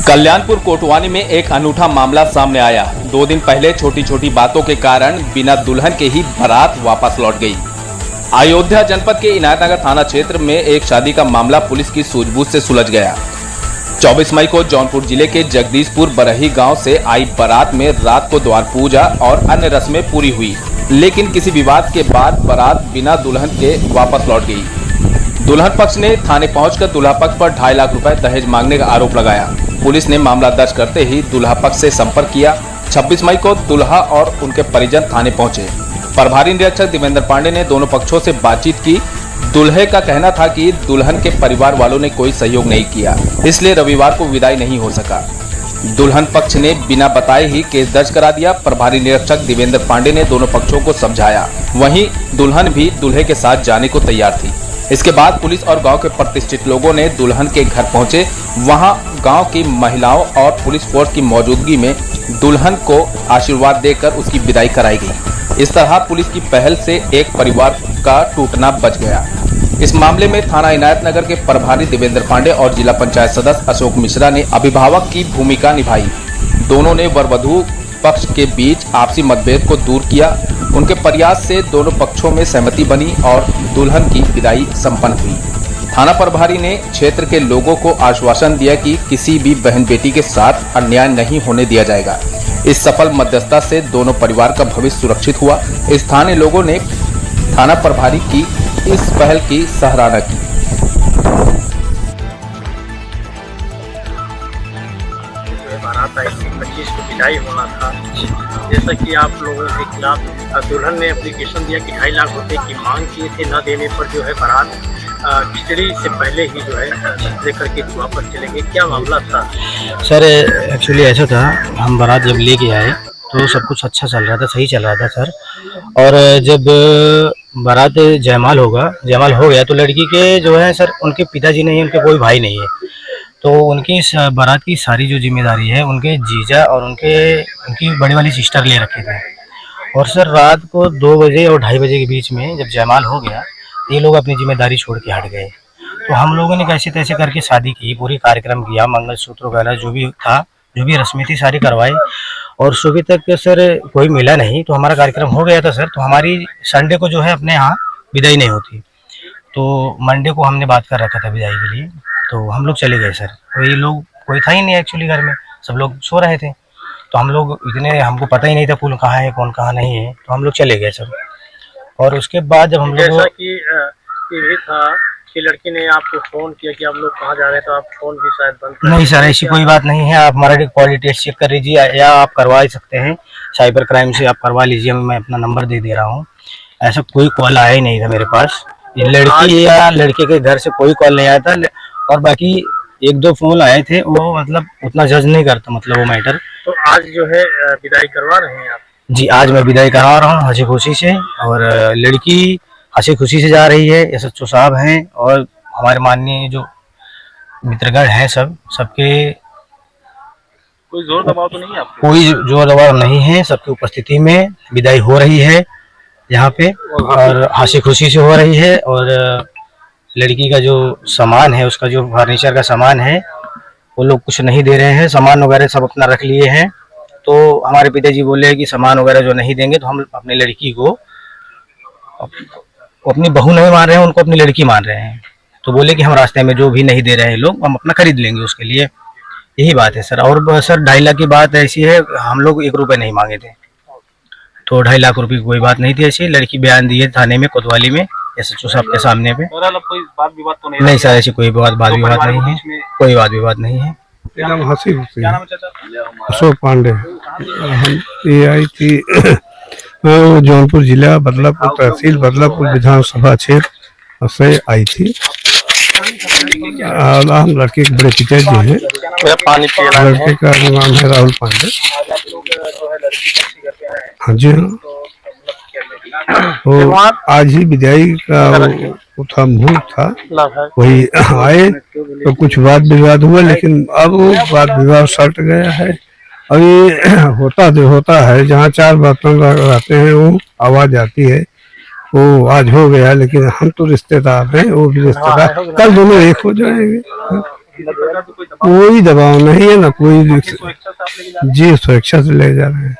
कल्याणपुर कोटवानी में एक अनूठा मामला सामने आया। 2 दिन पहले छोटी छोटी बातों के कारण बिना दुल्हन के ही बारात वापस लौट गई। अयोध्या जनपद के इनायतनगर थाना क्षेत्र में एक शादी का मामला पुलिस की सूझबूझ से सुलझ गया। 24 मई को जौनपुर जिले के जगदीशपुर बरही गांव से आई बारात में रात को द्वार पूजा और अन्य रस्में पूरी हुई, लेकिन किसी विवाद के बाद बारात बिना दुल्हन के वापस लौट गई। दुल्हन पक्ष ने थाने पहुंचकर दूल्हा पक्ष पर 2.5 लाख रुपए दहेज मांगने का आरोप लगाया। पुलिस ने मामला दर्ज करते ही दूल्हा पक्ष से संपर्क किया। 26 मई को दूल्हा और उनके परिजन थाने पहुंचे। प्रभारी निरीक्षक देवेंद्र पांडे ने दोनों पक्षों से बातचीत की। दूल्हे का कहना था कि दुल्हन के परिवार वालों ने कोई सहयोग नहीं किया, इसलिए रविवार को विदाई नहीं हो सका। दुल्हन पक्ष ने बिना बताए ही केस दर्ज करा दिया। प्रभारी निरीक्षक देवेंद्र पांडे ने दोनों पक्षों को समझाया। वहीं दुल्हन भी दूल्हे के साथ जाने को तैयार थी। इसके बाद पुलिस और गांव के प्रतिष्ठित लोगों ने दुल्हन के घर पहुंचे। वहां गांव की महिलाओं और पुलिस फोर्स की मौजूदगी में दुल्हन को आशीर्वाद देकर उसकी विदाई कराई गई। इस तरह पुलिस की पहल से एक परिवार का टूटना बच गया। इस मामले में थाना इनायतनगर के प्रभारी देवेंद्र पांडे और जिला पंचायत सदस्य अशोक मिश्रा ने अभिभावक की भूमिका निभाई। दोनों ने वर वधू पक्ष के बीच आपसी मतभेद को दूर किया। उनके प्रयास से दोनों पक्षों में सहमति बनी और दुल्हन की विदाई संपन्न हुई। थाना प्रभारी ने क्षेत्र के लोगों को आश्वासन दिया कि किसी भी बहन बेटी के साथ अन्याय नहीं होने दिया जाएगा। इस सफल मध्यस्थता से दोनों परिवार का भविष्य सुरक्षित हुआ। स्थानीय लोगों ने थाना प्रभारी की इस पहल की सराहना की। बारात आई थी, 25 को विदाई होना था। जैसा कि आप लोगों के खिलाफ दुल्हन ने एप्लीकेशन दिया कि 2.5 लाख रुपए की मांग किए थे, न देने पर जो है बारात खिचड़ी से पहले ही जो है लेकर के वापस चले गए। क्या मामला था सर? एक्चुअली ऐसा था, हम बारात जब लेके आए तो सब कुछ अच्छा चल रहा था, सही चल रहा था सर। और जब बारात जयमाल हो गया तो लड़की के जो है सर, उनके पिताजी नहीं है, उनके कोई भाई नहीं है, तो उनकी बारात की सारी जो जिम्मेदारी है उनके जीजा और उनकी बड़ी वाली सिस्टर ले रखे थे। और सर रात को 2 बजे और 2:30 बजे के बीच में जब जयमाल हो गया, ये लोग अपनी जिम्मेदारी छोड़ के हट गए। तो हम लोगों ने कैसे तैसे करके शादी की, पूरी कार्यक्रम किया, मंगलसूत्र वगैरह जो भी था, जो भी रस्में थी सारी करवाई। और सुबह तक सर कोई मिला नहीं, तो हमारा कार्यक्रम हो गया था सर। तो हमारी संडे को जो है अपने यहाँ विदाई नहीं होती, तो मंडे को हमने बात कर रखा था विदाई के लिए। तो हम लोग चले गए सर। कोई था ही नहीं एक्चुअली घर में, सब लोग सो रहे थे। तो हम लोग हमको पता ही नहीं था कौन कहाँ है कौन कहाँ नहीं है, तो हम लोग चले गए सर। और उसके बाद जब हम लोग जैसा कि ये भी था कि लड़की ने आपको फोन किया कि आप लोग कहाँ जा रहे हैं, तो आप फोन भी शायद बंद कर नहीं सर, ऐसी कोई बात नहीं है। आप हमारा क्वालिटी टेस्ट चेक कर लीजिए या आप करवा ही सकते हैं, साइबर क्राइम से आप करवा लीजिए। मैं अपना नंबर दे दे रहा हूँ। ऐसा कोई कॉल आया ही नहीं था मेरे पास। ये लड़की या लड़के के घर से कोई कॉल नहीं आया था। और बाकी 1-2 फोन आए थे, वो मतलब उतना जज नहीं करता, मतलब वो मैटर। तो आज जो है विदाई करवा रहे हैं आप? जी, आज मैं विदाई करवा रहा हूँ हंसी खुशी से। और लड़की हंसी खुशी से जा रही है। SHO साहब हैं और हमारे माननीय जो मित्रगण हैं, सबके कोई जोर दबाव तो नहीं है आपको? कोई जोर दबाव नहीं है। सबकी उपस्थिति में विदाई हो रही है यहाँ पे, और हंसी खुशी से हो रही है। और लड़की का जो सामान है, उसका जो फर्नीचर का सामान है, वो लोग कुछ नहीं दे रहे हैं। सामान वगैरह सब अपना रख लिए हैं। तो हमारे पिताजी बोले हैं कि सामान वगैरह जो नहीं देंगे तो हम अपनी लड़की को अपनी बहू नहीं मान रहे हैं, उनको अपनी लड़की मान रहे हैं। तो बोले कि हम रास्ते में जो भी नहीं दे रहे हैं लोग, हम अपना खरीद लेंगे उसके लिए। यही बात है सर। और सर 2.5 लाख की बात ऐसी है, हम लोग 1 रुपये नहीं मांगे थे, तो 2.5 लाख रुपए की कोई बात नहीं थी। ऐसी लड़की बयान दी है थाने में, कोतवाली में, SHO साहब के सामने पे। कोई बात विवाद तो नहीं सर, ऐसी कोई बात विवाद नहीं है, कोई बात विवाद नहीं है। हंसी खुशी अशोक पांडे। हम ये आई थी जौनपुर जिला बदलापुर तहसील बदलापुर विधानसभा क्षेत्र से आई थी। हम लड़के के बड़े पिताजी हैं। लड़के का नाम है राहुल पांडे। हाँ जी हाँ। तो आज ही विदाई का मुहूर्त था, वही आए तो कुछ वाद विवाद हुआ, लेकिन अब वो वाद विवाद सट गया है। अभी होता है जहाँ 4 बर्तन रहते हैं वो आवाज आती है, वो आज हो गया। लेकिन हम तो रिश्तेदार हैं, वो भी रिश्तेदार, कल दोनों एक हो जाएंगे। कोई दबाव नहीं है ना कोई। जी स्वेच्छा से ले जा रहे हैं।